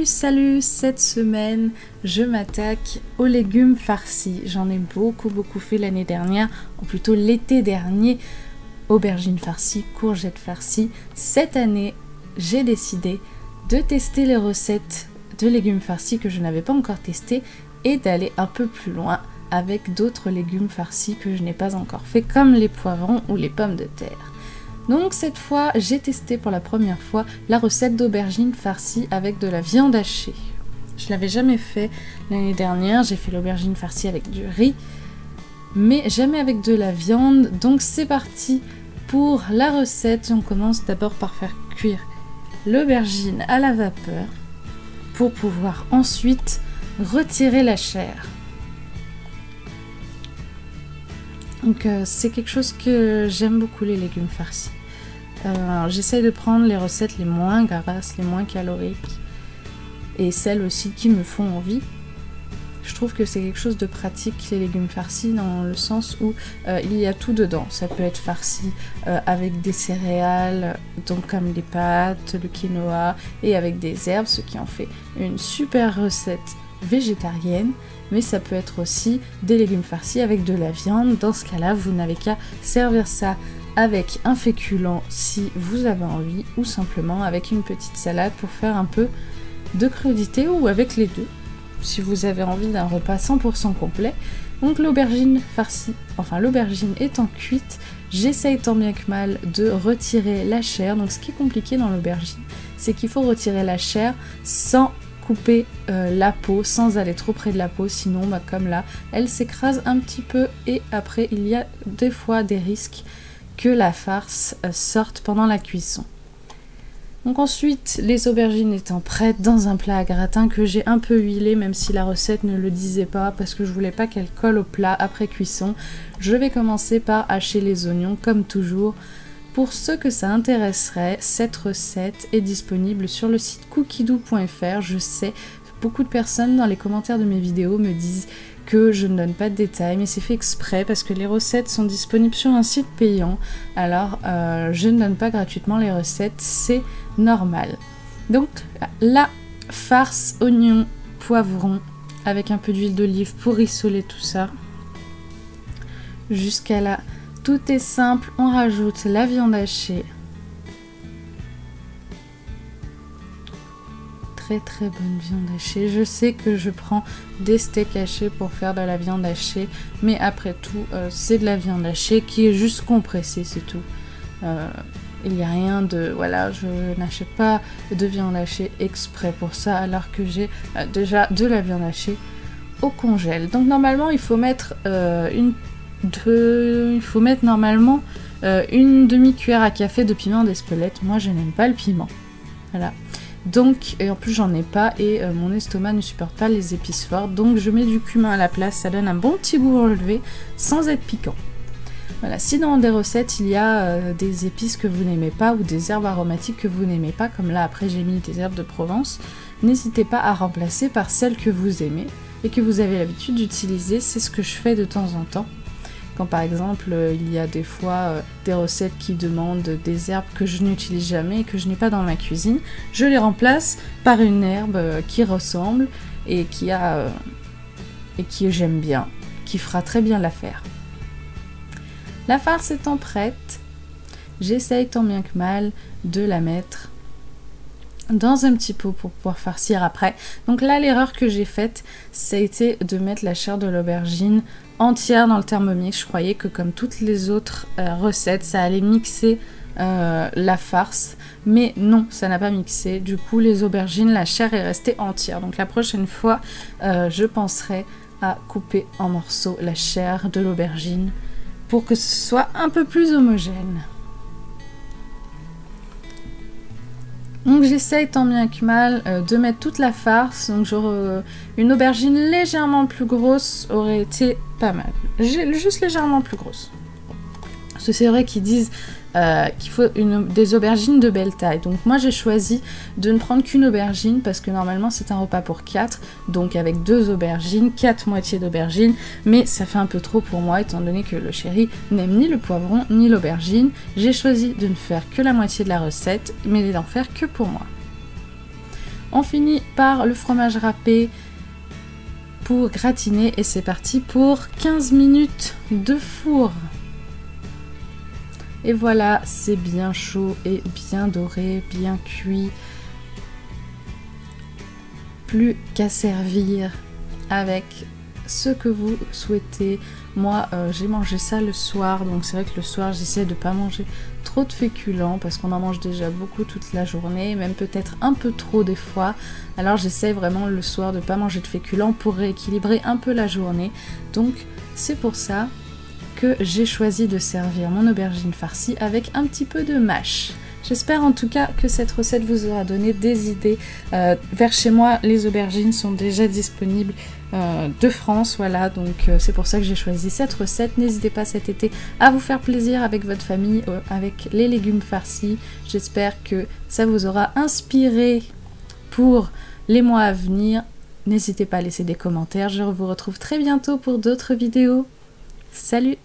Salut, cette semaine je m'attaque aux légumes farcis. J'en ai beaucoup fait l'année dernière, ou plutôt l'été dernier, aubergines farcies, courgettes farcies. Cette année j'ai décidé de tester les recettes de légumes farcis que je n'avais pas encore testées et d'aller un peu plus loin avec d'autres légumes farcis que je n'ai pas encore fait, comme les poivrons ou les pommes de terre. Donc cette fois, j'ai testé pour la première fois la recette d'aubergine farcie avec de la viande hachée. Je l'avais jamais fait l'année dernière, j'ai fait l'aubergine farcie avec du riz, mais jamais avec de la viande. Donc c'est parti pour la recette. On commence d'abord par faire cuire l'aubergine à la vapeur pour pouvoir ensuite retirer la chair. Donc c'est quelque chose que j'aime beaucoup, les légumes farcis. J'essaye de prendre les recettes les moins grasses, les moins caloriques et celles aussi qui me font envie. Je trouve que c'est quelque chose de pratique, les légumes farcis, dans le sens où il y a tout dedans. Ça peut être farci avec des céréales, donc comme les pâtes, le quinoa, et avec des herbes, ce qui en fait une super recette végétarienne. Mais ça peut être aussi des légumes farcis avec de la viande. Dans ce cas-là, vous n'avez qu'à servir ça avec un féculent si vous avez envie, ou simplement avec une petite salade pour faire un peu de crudité, ou avec les deux si vous avez envie d'un repas 100% complet. Donc l'aubergine farcie, enfin l'aubergine étant cuite, j'essaye tant bien que mal de retirer la chair. Donc ce qui est compliqué dans l'aubergine, c'est qu'il faut retirer la chair sans couper la peau, sans aller trop près de la peau, sinon comme là elle s'écrase un petit peu et après il y a des fois des risques que la farce sorte pendant la cuisson. Donc ensuite, les aubergines étant prêtes dans un plat à gratin que j'ai un peu huilé, même si la recette ne le disait pas, parce que je voulais pas qu'elle colle au plat après cuisson, je vais commencer par hacher les oignons comme toujours. Pour ceux que ça intéresserait, cette recette est disponible sur le site cookidoo.fr. Je sais, beaucoup de personnes dans les commentaires de mes vidéos me disent que je ne donne pas de détails, mais c'est fait exprès parce que les recettes sont disponibles sur un site payant. Alors je ne donne pas gratuitement les recettes, c'est normal. Donc la farce oignon, poivron avec un peu d'huile d'olive pour rissoler tout ça. Jusqu'à là, tout est simple, on rajoute la viande hachée. Très bonne viande hachée. Je sais que je prends des steaks hachés pour faire de la viande hachée, mais après tout, c'est de la viande hachée qui est juste compressée, c'est tout. Il n'y a rien de... Voilà, je n'achète pas de viande hachée exprès pour ça, alors que j'ai déjà de la viande hachée au congèle. Donc normalement, il faut mettre une demi-cuillère à café de piment d'Espelette. Moi, je n'aime pas le piment. Voilà. Donc, et en plus j'en ai pas et mon estomac ne supporte pas les épices fortes, donc je mets du cumin à la place, ça donne un bon petit goût relevé sans être piquant. Voilà, si dans des recettes il y a des épices que vous n'aimez pas ou des herbes aromatiques que vous n'aimez pas, comme là après j'ai mis des herbes de Provence, n'hésitez pas à remplacer par celles que vous aimez et que vous avez l'habitude d'utiliser. C'est ce que je fais de temps en temps. Quand par exemple il y a des fois des recettes qui demandent des herbes que je n'utilise jamais et que je n'ai pas dans ma cuisine, je les remplace par une herbe qui ressemble et qui j'aime bien, qui fera très bien l'affaire. La farce étant prête, j'essaye tant bien que mal de la mettre dans un petit pot pour pouvoir farcir après. Donc là, l'erreur que j'ai faite, ça a été de mettre la chair de l'aubergine entière dans le Thermomix. Je croyais que comme toutes les autres recettes, ça allait mixer la farce, mais non, ça n'a pas mixé. Du coup, les aubergines, la chair est restée entière. Donc la prochaine fois, je penserai à couper en morceaux la chair de l'aubergine pour que ce soit un peu plus homogène. Donc j'essaye tant bien que mal de mettre toute la farce. Donc une aubergine légèrement plus grosse aurait été pas mal. Juste légèrement plus grosse. Parce que c'est vrai qu'ils disent qu'il faut des aubergines de belle taille. Donc moi j'ai choisi de ne prendre qu'une aubergine parce que normalement c'est un repas pour 4. Donc avec 2 aubergines, 4 moitiés d'aubergine. Mais ça fait un peu trop pour moi étant donné que le chéri n'aime ni le poivron ni l'aubergine. J'ai choisi de ne faire que la moitié de la recette mais d'en faire que pour moi. On finit par le fromage râpé pour gratiner et c'est parti pour 15 minutes de four. Et voilà, c'est bien chaud et bien doré, bien cuit. Plus qu'à servir avec ce que vous souhaitez. Moi, j'ai mangé ça le soir, donc c'est vrai que le soir, j'essaie de ne pas manger trop de féculents parce qu'on en mange déjà beaucoup toute la journée, même peut-être un peu trop des fois. Alors j'essaie vraiment le soir de ne pas manger de féculents pour rééquilibrer un peu la journée. Donc c'est pour ça que j'ai choisi de servir mon aubergine farcie avec un petit peu de mâche. J'espère en tout cas que cette recette vous aura donné des idées. Vers chez moi, les aubergines sont déjà disponibles de France, voilà, donc c'est pour ça que j'ai choisi cette recette. N'hésitez pas cet été à vous faire plaisir avec votre famille, avec les légumes farcis. J'espère que ça vous aura inspiré pour les mois à venir. N'hésitez pas à laisser des commentaires. Je vous retrouve très bientôt pour d'autres vidéos. Salut!